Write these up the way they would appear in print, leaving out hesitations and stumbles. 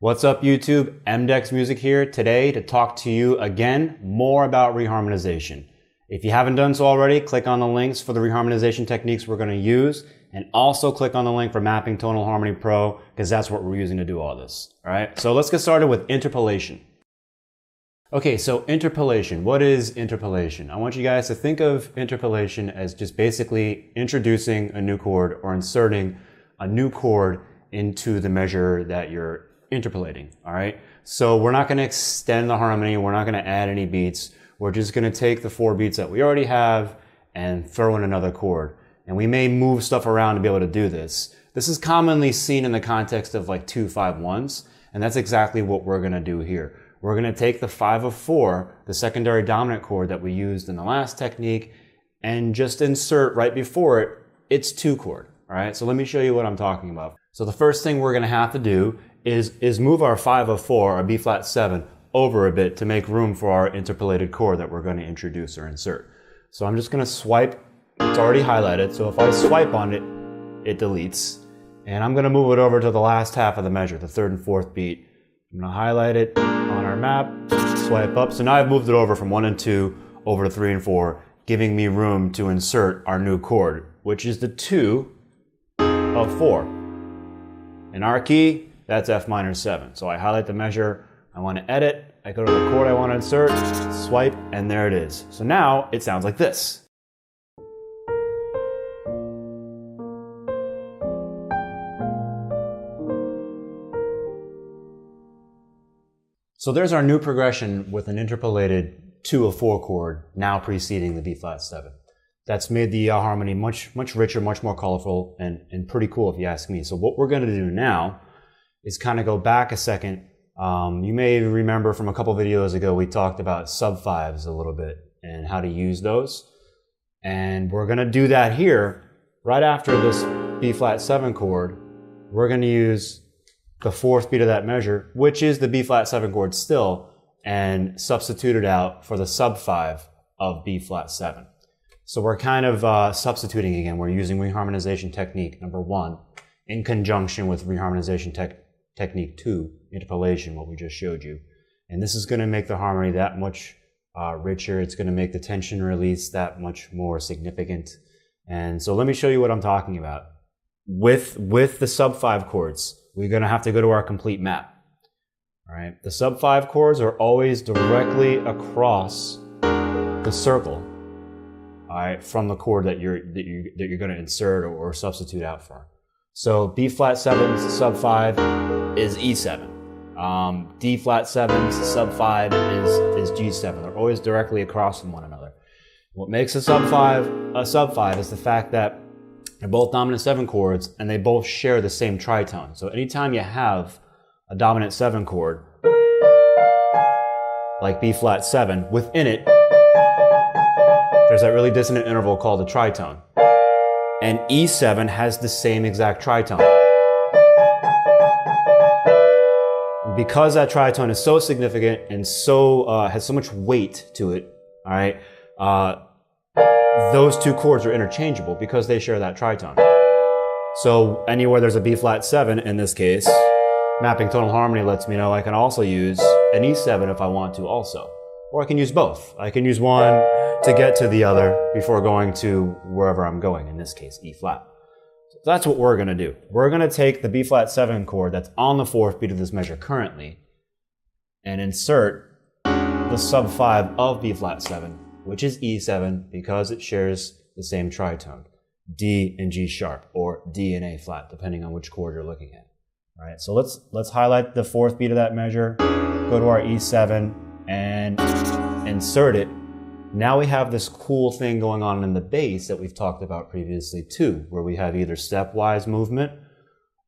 What's up YouTube? MDEX Music here today to talk to you again more about reharmonization. If you haven't done so already, click on the links for the reharmonization techniques we're going to use, and also click on the link for Mapping Tonal Harmony Pro because that's what we're using to do all this. All right, so let's get started with interpolation. Okay, so interpolation. What is interpolation? I want you guys to think of interpolation as just basically introducing a new chord or inserting a new chord into the measure that you're interpolating, all right? So we're not going to extend the harmony. We're not going to add any beats. We're just going to take the 4 beats that we already have and throw in another chord. And we may move stuff around to be able to do this. This is commonly seen in the context of like 2-5-1s, and that's exactly what we're going to do here. We're going to take the 5 of 4, the secondary dominant chord that we used in the last technique, and just insert right before it its 2 chord. All right, so let me show you what I'm talking about. So the first thing we're going to have to do is move our 5 of 4, our B flat 7, over a bit to make room for our interpolated chord that we're going to introduce or insert. So I'm just going to swipe. It's already highlighted, so if I swipe on it, it deletes. And I'm going to move it over to the last half of the measure, the 3rd and 4th beat. I'm going to highlight it on our map, swipe up. So now I've moved it over from 1 and 2 over to 3 and 4, giving me room to insert our new chord, which is the 2 of 4. In our key, that's F minor 7. So I highlight the measure I want to edit, I go to the chord I want to insert, swipe, and there it is. So now it sounds like this. So there's our new progression with an interpolated 2 of 4 chord now preceding the B flat 7. That's made the harmony much richer, much more colorful, and pretty cool if you ask me. So what we're going to do now is kind of go back a second. You may remember from a couple videos ago we talked about sub-5s a little bit and how to use those. And we're going to do that here right after this B flat 7 chord. We're going to use the 4th beat of that measure, which is the B flat 7 chord still, and substitute it out for the sub-5 of B flat 7. So we're kind of substituting again. We're using reharmonization technique number 1 in conjunction with reharmonization technique 2, interpolation, what we just showed you. And this is going to make the harmony that much richer. It's going to make the tension release that much more significant. And so let me show you what I'm talking about. With the sub-5 chords, we're going to have to go to our complete map. All right. The sub-5 chords are always directly across the circle, all right, from the chord that you're going to insert or substitute out for. So B flat 7's sub-5 is E7. D flat 7's sub-5 is G7. They're always directly across from one another. What makes a sub-5 is the fact that they're both dominant 7 chords, and they both share the same tritone. So anytime you have a dominant 7 chord, like B flat 7, within it, there's that really dissonant interval called a tritone. And E7 has the same exact tritone. Because that tritone is so significant and so has so much weight to it, all right, those 2 chords are interchangeable because they share that tritone. So anywhere there's a B flat 7, in this case, Mapping Tonal Harmony lets me know I can also use an E7 if I want to also. Or I can use both. I can use one to get to the other before going to wherever I'm going, in this case, E flat. So that's what we're going to do. We're going to take the B flat 7 chord that's on the 4th beat of this measure currently and insert the sub-5 of B flat 7, which is E7 because it shares the same tritone, D and G sharp, or D and A flat, depending on which chord you're looking at. All right, so let's highlight the 4th beat of that measure, go to our E7, and insert it. Now we have this cool thing going on in the bass that we've talked about previously too, where we have either stepwise movement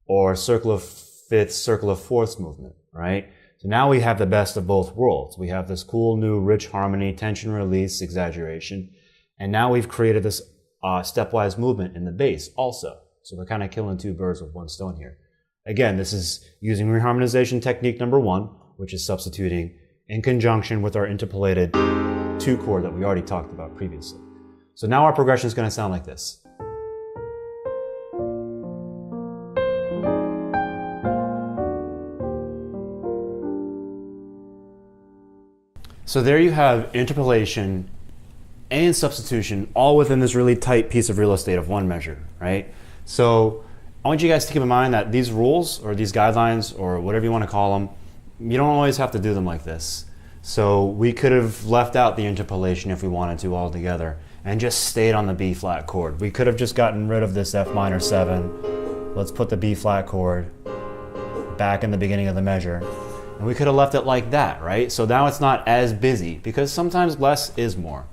or circle of 5ths, circle of 4ths movement, right? So now we have the best of both worlds. We have this cool new rich harmony, tension release, exaggeration, and now we've created this stepwise movement in the bass also. So we're kind of killing 2 birds with 1 stone here. Again, this is using reharmonization technique number 1, which is substituting in conjunction with our interpolated 2 chord that we already talked about previously. So now our progression is going to sound like this. So there you have interpolation and substitution all within this really tight piece of real estate of one measure, right? So I want you guys to keep in mind that these rules or these guidelines or whatever you want to call them, you don't always have to do them like this. So we could have left out the interpolation if we wanted to altogether and just stayed on the B flat chord. We could have just gotten rid of this F minor 7. Let's put the B flat chord back in the beginning of the measure. And we could have left it like that, right? So now it's not as busy because sometimes less is more,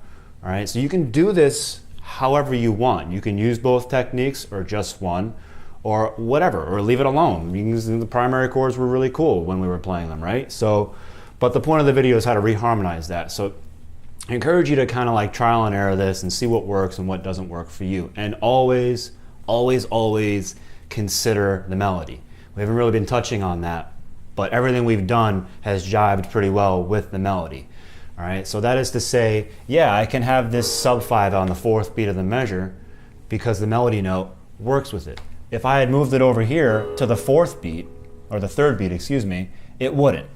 all right? So you can do this however you want. You can use both techniques or just one or whatever, or leave it alone. The primary chords were really cool when we were playing them, right? So, but the point of the video is how to reharmonize that. So I encourage you to kind of like trial and error this and see what works and what doesn't work for you. And always, always, always consider the melody. We haven't really been touching on that, but everything we've done has jived pretty well with the melody. All right, so that is to say, yeah, I can have this sub 5 on the 4th beat of the measure because the melody note works with it. If I had moved it over here to the 4th beat, or the 3rd beat, excuse me, it wouldn't.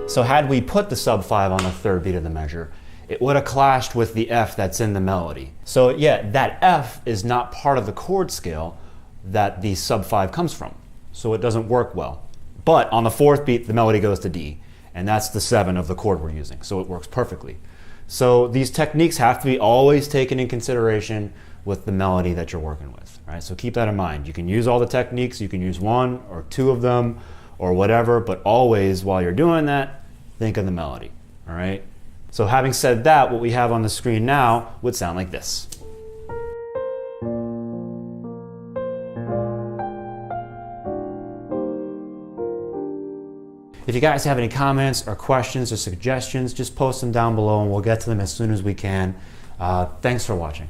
So had we put the sub 5 on the 3rd beat of the measure, it would have clashed with the F that's in the melody. So yeah, that F is not part of the chord scale that the sub 5 comes from. So it doesn't work well. But on the 4th beat, the melody goes to D, and that's the 7 of the chord we're using, so it works perfectly. So these techniques have to be always taken in consideration with the melody that you're working with, right? So keep that in mind. You can use all the techniques, you can use one or two of them or whatever, but always while you're doing that, think of the melody, all right? So having said that, what we have on the screen now would sound like this. If you guys have any comments or questions or suggestions, just post them down below and we'll get to them as soon as we can. Thanks for watching.